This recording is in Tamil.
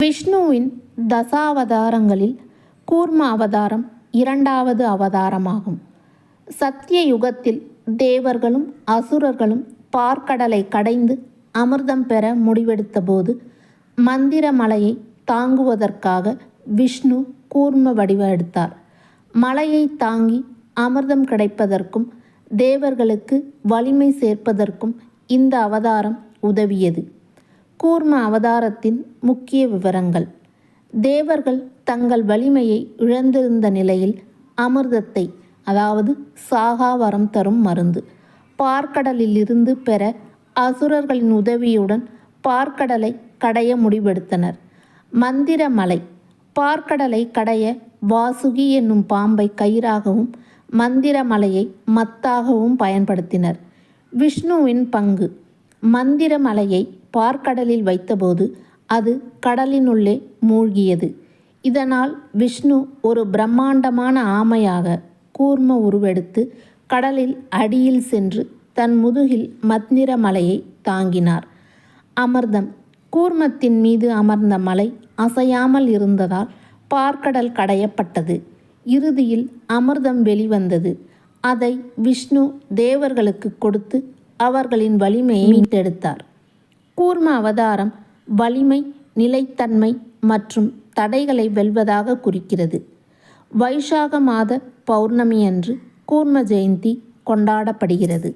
விஷ்ணுவின் தசாவதாரங்களில் கூர்ம அவதாரம் இரண்டாவது அவதாரமாகும். சத்திய யுகத்தில் தேவர்களும் அசுரர்களும் பார்க்கடலை கடைந்து அமிர்தம் பெற முடிவெடுத்தபோது மந்திர மலையை தாங்குவதற்காக விஷ்ணு கூர்ம வடிவம் எடுத்தார். மலையை தாங்கி அமிர்தம் கிடைப்பதற்கும் தேவர்களுக்கு வலிமை சேர்ப்பதற்கும் இந்த அவதாரம் உதவியது. கூர்ம அவதாரத்தின் முக்கிய விவரங்கள்: தேவர்கள் தங்கள் வலிமையை இழந்திருந்த நிலையில் அமிர்தத்தை, அதாவது சாகா வரம் தரும் மருந்து, பார்க்கடலிலிருந்து பெற அசுரர்களின் உதவியுடன் பார்க்கடலை கடைய முடிவெடுத்தனர். மந்திர மலை: பார்க்கடலை கடைய வாசுகி என்னும் பாம்பை கயிறாகவும் மந்திர மலையை மத்தாகவும் பயன்படுத்தினர். விஷ்ணுவின் பங்கு: மந்திர மலையை பார்க்கடலில் வைத்தபோது அது கடலினுள்ளே மூழ்கியது. இதனால் விஷ்ணு ஒரு பிரம்மாண்டமான ஆமையாக கூர்ம உருவெடுத்து கடலில் அடியில் சென்று தன் முதுகில் மந்திர மலையை தாங்கினார். அமிர்தம்: கூர்மத்தின் மீது அமர்ந்த மலை அசையாமல் இருந்ததால் பார்க்கடல் கடையப்பட்டது. இறுதியில் அமிர்தம் வெளிவந்தது. அதை விஷ்ணு தேவர்களுக்கு கொடுத்து அவர்களின் வலிமையை மீட்டெடுத்தார். கூர்ம அவதாரம் வலிமை, நிலைத்தன்மை மற்றும் தடைகளை வெல்வதாக குறிக்கிறது. வைசாக மாத பௌர்ணமி அன்று கூர்ம ஜெயந்தி கொண்டாடப்படுகிறது.